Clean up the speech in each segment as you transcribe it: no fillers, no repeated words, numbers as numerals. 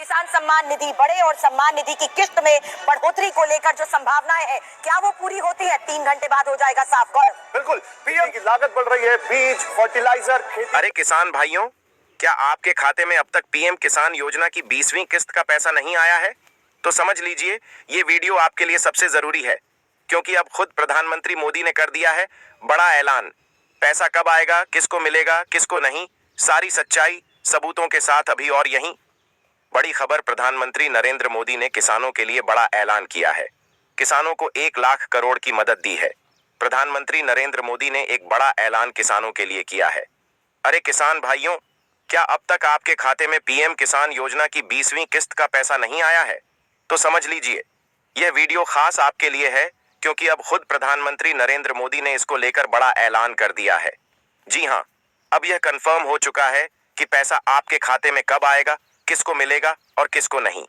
किसान सम्मान निधि बढ़े और सम्मान निधि की किस्त में बढ़ोतरी को लेकर जो संभावनाएं हैं, क्या वो पूरी होती है? 3 घंटे बाद हो जाएगा साफ। गौरव, बिल्कुल, पीएम की लागत बढ़ रही है, बीज, फर्टिलाइजर, खेती। अरे किसान भाइयों, क्या आपके खाते में अब तक पीएम किसान योजना की 20वीं किस्त का पैसा नहीं आया है? तो समझ लीजिए, ये वीडियो आपके लिए सबसे जरूरी है, क्योंकि अब खुद प्रधानमंत्री मोदी ने कर दिया है बड़ा ऐलान। पैसा कब आएगा, किसको मिलेगा, किसको नहीं, सारी सच्चाई सबूतों के साथ अभी और यहीं। बड़ी खबर, प्रधानमंत्री नरेंद्र मोदी ने किसानों के लिए बड़ा ऐलान किया है। किसानों को 1 लाख करोड़ की मदद दी है। प्रधानमंत्री नरेंद्र मोदी ने एक बड़ा ऐलान किसानों के लिए किया है। अरे किसान भाइयों, क्या अब तक आपके खाते में पीएम किसान योजना की 20वीं किस्त का पैसा नहीं आया है? तो समझ लीजिए, यह वीडियो खास आपके लिए है, क्योंकि अब खुद प्रधानमंत्री नरेंद्र मोदी ने इसको लेकर बड़ा ऐलान कर दिया है। जी हाँ, अब यह कंफर्म हो चुका है कि पैसा आपके खाते में कब आएगा, किसको मिलेगा और किसको नहीं।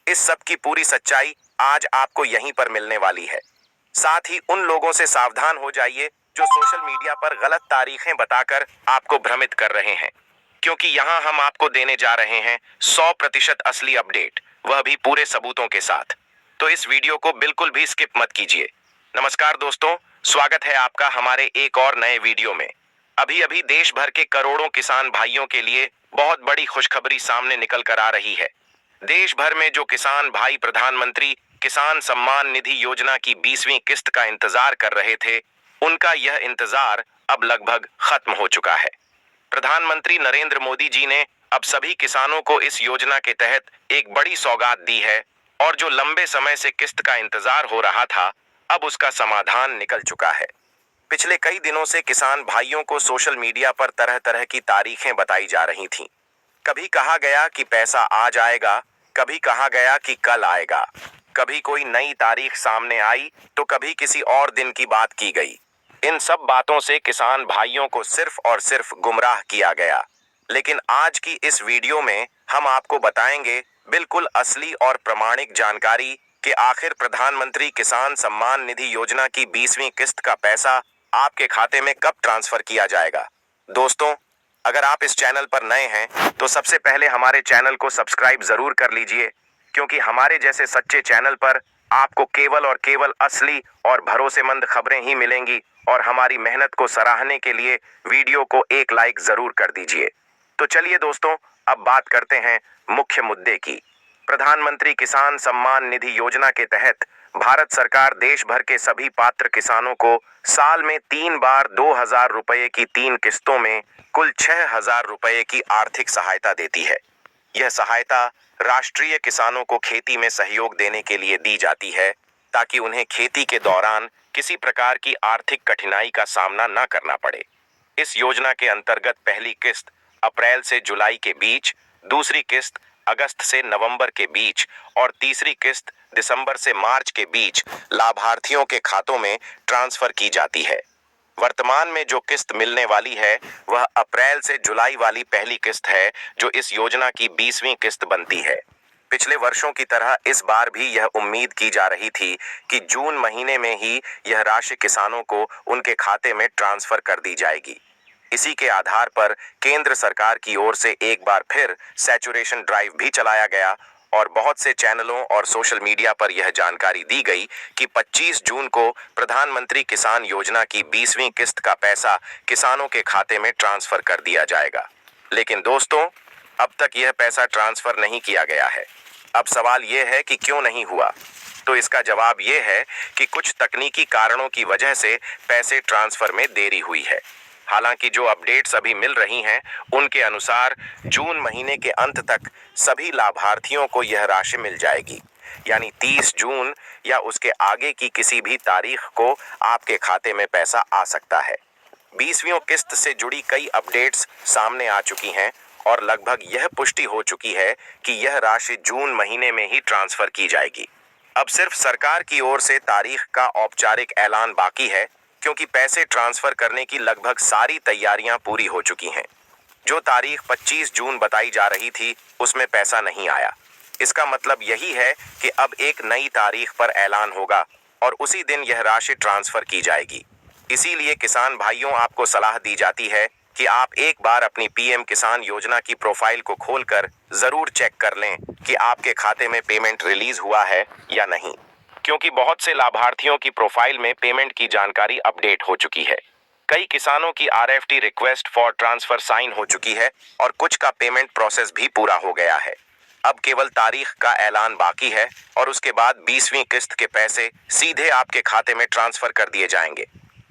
इस सब की पूरी सच्चाई आज आपको यहीं पर मिलने वाली है। साथ ही उन लोगों से सावधान हो जाइए जो सोशल मीडिया पर गलत तारीखें बताकर आपको भ्रमित कर रहे हैं, क्योंकि यहाँ हम आपको देने जा रहे हैं 100% असली अपडेट, वह भी पूरे सबूतों के साथ। तो इस वीडियो को बिल्कुल भी स्किप मत कीजिए। नमस्कार दोस्तों, स्वागत है आपका हमारे एक और नए वीडियो में। अभी अभी देश भर के करोड़ों किसान भाइयों के लिए बहुत बड़ी खुशखबरी सामने निकल कर आ रही है। देश भर में जो किसान भाई प्रधानमंत्री किसान सम्मान निधि योजना की 20वीं किस्त का इंतजार कर रहे थे, उनका यह इंतजार अब लगभग खत्म हो चुका है। प्रधानमंत्री नरेंद्र मोदी जी ने अब सभी किसानों को इस योजना के तहत एक बड़ी सौगात दी है, और जो लंबे समय से किस्त का इंतजार हो रहा था, अब उसका समाधान निकल चुका है। पिछले कई दिनों से किसान भाइयों को सोशल मीडिया पर तरह तरह की तारीखें बताई जा रही थीं। कभी कहा गया कि पैसा आज आएगा, कभी कहा गया कि कल आएगा, कभी कोई नई तारीख सामने आई तो कभी किसी और दिन की बात की गई। इन सब बातों से किसान भाइयों को सिर्फ और सिर्फ गुमराह किया गया। लेकिन आज की इस वीडियो में हम आपको बताएंगे बिल्कुल असली और प्रामाणिक जानकारी कि आखिर प्रधानमंत्री किसान सम्मान निधि योजना की 20वीं किस्त का पैसा आपके खाते में कब ट्रांसफर किया जाएगा। दोस्तों, अगर आप इस चैनल पर नए हैं तो सबसे पहले हमारे चैनल को सब्सक्राइब जरूर कर लीजिए, क्योंकि हमारे जैसे सच्चे चैनल पर आपको केवल और केवल असली और भरोसेमंद खबरें ही मिलेंगी। और हमारी मेहनत को सराहने के लिए वीडियो को एक लाइक जरूर कर दीजिए। तो चलिए दोस्तों, अब बात करते हैं मुख्य मुद्दे की। प्रधानमंत्री किसान सम्मान निधि योजना के तहत भारत सरकार देश भर के सभी पात्र किसानों को साल में 3 बार 2,000 रुपये की 3 किस्तों में कुल 6,000 रुपये की आर्थिक सहायता देती है। यह सहायता राष्ट्रीय किसानों को खेती में सहयोग देने के लिए दी जाती है, ताकि उन्हें खेती के दौरान किसी प्रकार की आर्थिक कठिनाई का सामना न करना पड़े। इस योजना के अंतर्गत पहली किस्त अप्रैल से जुलाई के बीच, दूसरी किस्त अगस्त से नवंबर के बीच और तीसरी किस्त दिसंबर से मार्च के बीच लाभार्थियों के खातों में ट्रांसफर की जाती है। वर्तमान में जो किस्त मिलने वाली है वह अप्रैल से जुलाई वाली पहली किस्त है, जो इस योजना की 20वीं किस्त बनती है। पिछले वर्षों की तरह इस बार भी यह उम्मीद की जा रही थी कि जून महीने में ही यह राशि किसानों को उनके खाते में ट्रांसफर कर दी जाएगी। इसी के आधार पर केंद्र सरकार की ओर से एक बार फिर सैचुरेशन ड्राइव भी चलाया गया और बहुत से चैनलों और सोशल मीडिया पर यह जानकारी दी गई कि 25 जून को प्रधानमंत्री किसान योजना की 20वीं किस्त का पैसा किसानों के खाते में ट्रांसफर कर दिया जाएगा। लेकिन दोस्तों, अब तक यह पैसा ट्रांसफर नहीं किया गया है। अब सवाल यह है कि क्यों नहीं हुआ। तो इसका जवाब यह है कि कुछ तकनीकी कारणों की वजह से पैसे ट्रांसफर में देरी हुई है। हालांकि जो अपडेट्स अभी मिल रही हैं उनके अनुसार जून महीने के अंत तक सभी लाभार्थियों को यह राशि मिल जाएगी, यानी 30 जून या उसके आगे की किसी भी तारीख को आपके खाते में पैसा आ सकता है। 20वीं किस्त से जुड़ी कई अपडेट्स सामने आ चुकी हैं और लगभग यह पुष्टि हो चुकी है कि यह राशि जून महीने में ही ट्रांसफर की जाएगी। अब सिर्फ सरकार की ओर से तारीख का औपचारिक ऐलान बाकी है, क्योंकि पैसे ट्रांसफर करने की लगभग सारी तैयारियां पूरी हो चुकी हैं। जो तारीख 25 जून बताई जा रही थी उसमें पैसा नहीं आया। इसका मतलब यही है कि अब एक नई तारीख पर ऐलान होगा और उसी दिन यह राशि ट्रांसफर की जाएगी। इसीलिए किसान भाइयों, आपको सलाह दी जाती है कि आप एक बार अपनी पीएम किसान योजना की प्रोफाइल को खोलकर जरूर चेक कर लें कि आपके खाते में पेमेंट रिलीज हुआ है या नहीं, क्योंकि बहुत से लाभार्थियों की प्रोफाइल में पेमेंट की जानकारी अपडेट हो चुकी है। कई किसानों की RFT request for transfer sign हो चुकी है और कुछ का पेमेंट प्रोसेस भी पूरा हो गया है। अब केवल तारीख का ऐलान बाकी है और उसके बाद 20वीं किस्त के पैसे सीधे आपके खाते में ट्रांसफर कर दिए जाएंगे।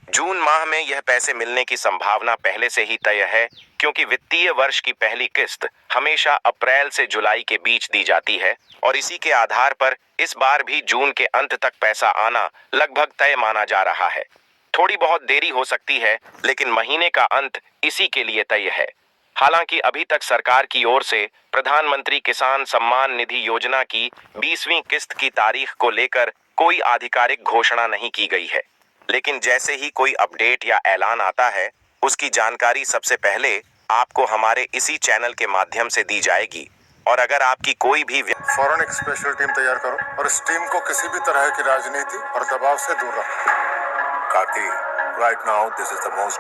जून माह में यह पैसे मिलने की संभावना पहले से ही तय है, क्योंकि वित्तीय वर्ष की पहली किस्त हमेशा अप्रैल से जुलाई के बीच दी जाती है और इसी के आधार पर इस बार भी जून के अंत तक पैसा आना लगभग तय माना जा रहा है। थोड़ी बहुत देरी हो सकती है, लेकिन महीने का अंत इसी के लिए तय है। हालांकि अभी तक सरकार की ओर से प्रधानमंत्री किसान सम्मान निधि योजना की 20वीं किस्त की तारीख को लेकर कोई आधिकारिक घोषणा नहीं की गई है, लेकिन जैसे ही कोई अपडेट या ऐलान आता है, उसकी जानकारी सबसे पहले आपको हमारे इसी चैनल के माध्यम से दी जाएगी। और अगर आपकी कोई भी फौरन एक स्पेशल टीम तैयार करो और इस टीम को किसी भी तरह की राजनीति और दबाव से दूर रखो। Karthi, right now this is the most